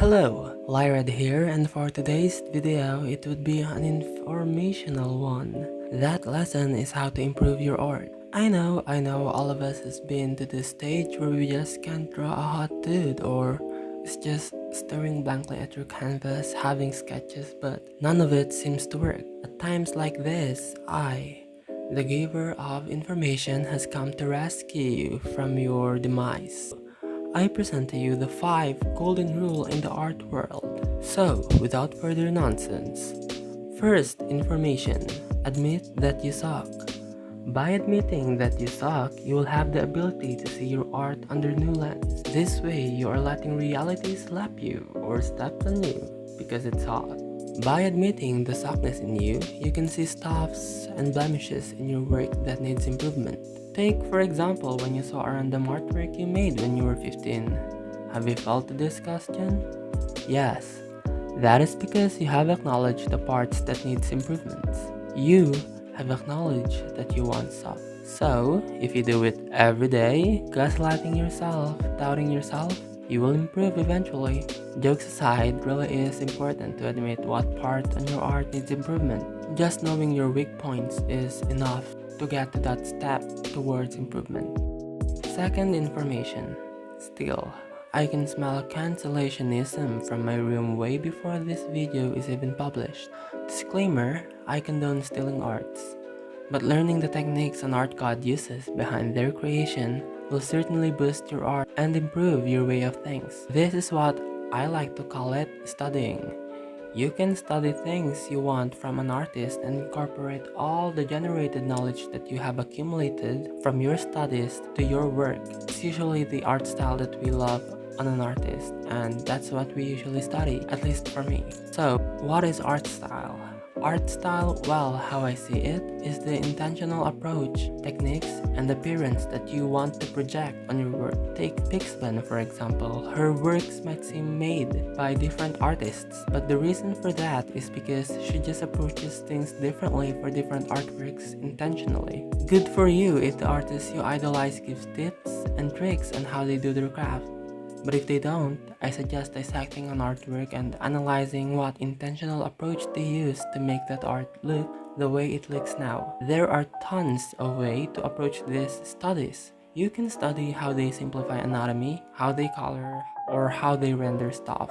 Hello, Lyred here, and for today's video, it would be an informational one. That lesson is how to improve your art. I know, all of us has been to this stage where we just can't draw a hot dude or it's just staring blankly at your canvas, having sketches, but none of it seems to work. At times like this, the giver of information, has come to rescue you from your demise. I present to you the 5 golden rule in the art world. So, without further nonsense. First, information. Admit that you suck. By admitting that you suck, you will have the ability to see your art under new lens. This way, you are letting reality slap you or step on you because it's hot. By admitting the suckness in you, you can see stuffs and blemishes in your work that needs improvement. Take, for example, when you saw a random artwork you made when you were 15. Have you felt the disgustion? Yes, that is because you have acknowledged the parts that needs improvements. You have acknowledged that you once sucked. So, if you do it every day, gaslighting yourself, doubting yourself, you will improve eventually. Jokes aside, really is important to admit what part on your art needs improvement. Just knowing your weak points is enough to get to that step towards improvement. Second, information. Still, I can smell cancellationism from my room way before this video is even published. Disclaimer, I condone stealing arts, but learning the techniques an art god uses behind their creation will certainly boost your art and improve your way of things. This is what I like to call it studying. You can study things you want from an artist and incorporate all the generated knowledge that you have accumulated from your studies to your work. It's usually the art style that we love on an artist, and that's what we usually study, at least for me. So, what is art style? Art style, well, how I see it, is the intentional approach, techniques, and appearance that you want to project on your work. Take Pixben, for example. Her works might seem made by different artists, but the reason for that is because she just approaches things differently for different artworks intentionally. Good for you if the artist you idolize gives tips and tricks on how they do their craft. But if they don't, I suggest dissecting an artwork and analyzing what intentional approach they use to make that art look the way it looks now. There are tons of ways to approach these studies. You can study how they simplify anatomy, how they color, or how they render stuff.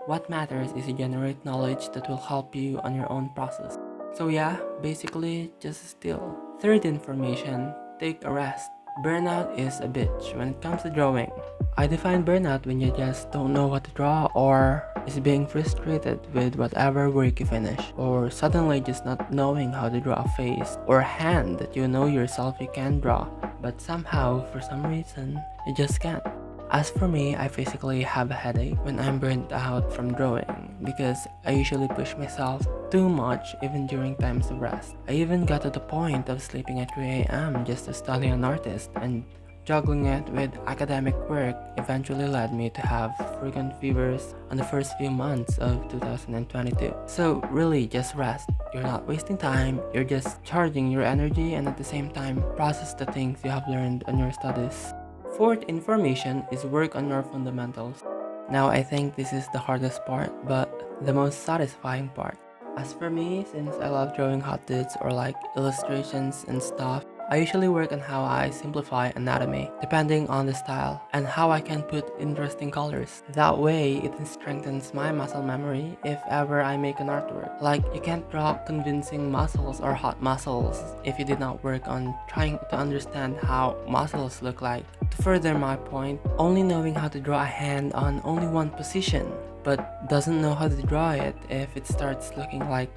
What matters is you generate knowledge that will help you on your own process. So yeah, basically just still. Third, information. Take a rest. Burnout is a bitch when it comes to drawing. I define burnout when you just don't know what to draw or is being frustrated with whatever work you finish, or suddenly just not knowing how to draw a face or a hand that you know yourself you can draw, but somehow, for some reason, you just can't. As for me, I physically have a headache when I'm burnt out from drawing because I usually push myself too much even during times of rest. I even got to the point of sleeping at 3 a.m. just to study an artist, and juggling it with academic work eventually led me to have frequent fevers on the first few months of 2022. So really, just rest. You're not wasting time, you're just charging your energy and at the same time process the things you have learned on your studies. Fourth, information is work on your fundamentals. Now I think this is the hardest part, but the most satisfying part. As for me, since I love drawing hot dudes or like illustrations and stuff, I usually work on how I simplify anatomy, depending on the style, and how I can put interesting colors. That way, it strengthens my muscle memory if ever I make an artwork. Like, you can't draw convincing muscles or hot muscles if you did not work on trying to understand how muscles look like. To further my point, only knowing how to draw a hand on only one position, but doesn't know how to draw it if it starts looking like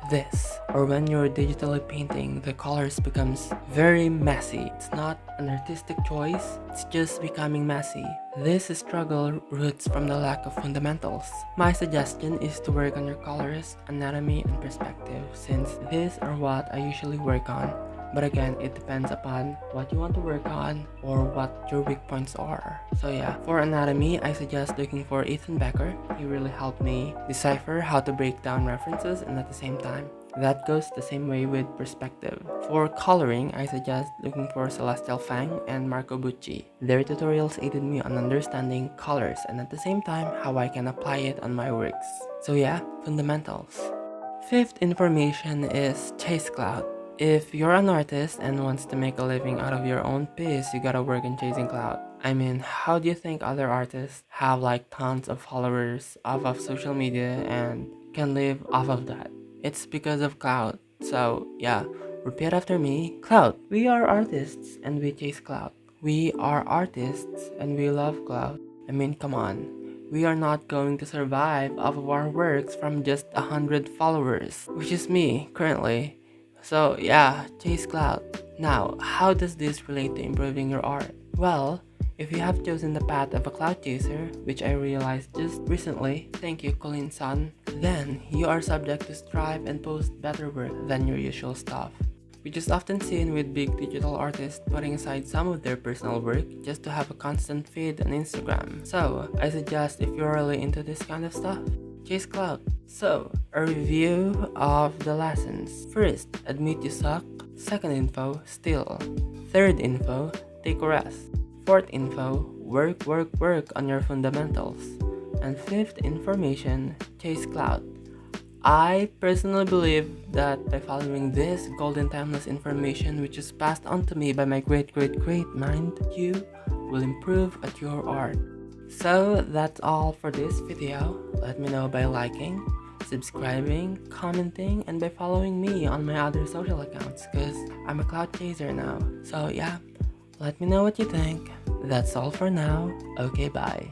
this, or when you're digitally painting, the colors becomes very messy. It's not an artistic choice, it's just becoming messy. This struggle roots from the lack of fundamentals. My suggestion is to work on your colors, anatomy, and perspective, since these are what I usually work on. But again, it depends upon what you want to work on or what your weak points are. So yeah, for anatomy, I suggest looking for Ethan Becker. He really helped me decipher how to break down references and at the same time That goes the same way with perspective. For coloring, I suggest looking for Celestial Fang and Marco Bucci. Their tutorials aided me on understanding colors and at the same time how I can apply it on my works. So yeah, fundamentals. Fifth information is chase clout. If you're an artist and wants to make a living out of your own piece, you gotta work in chasing clout. I mean, how do you think other artists have like tons of followers off of social media and can live off of that? It's because of clout. So yeah, repeat after me. Clout. We are artists and we chase clout. We are artists and we love clout. I mean, come on. We are not going to survive off of our works from just 100 followers, which is me currently. So yeah, chase clout. Now, how does this relate to improving your art? Well, if you have chosen the path of a clout chaser, which I realized just recently, thank you Colin-san, then you are subject to strive and post better work than your usual stuff. Which is often seen with big digital artists putting aside some of their personal work just to have a constant feed on Instagram. So, I suggest if you're really into this kind of stuff, chase clout. So, a review of the lessons. First, admit you suck. Second info, steal. Third info, take a rest. Fourth info, work on your fundamentals. And fifth information, chase clout. I personally believe that by following this golden timeless information which is passed on to me by my great mind, you will improve at your art. So that's all for this video. Let me know by liking, subscribing, commenting, and by following me on my other social accounts because I'm a clout chaser now. So yeah, let me know what you think. That's all for now. Okay, bye.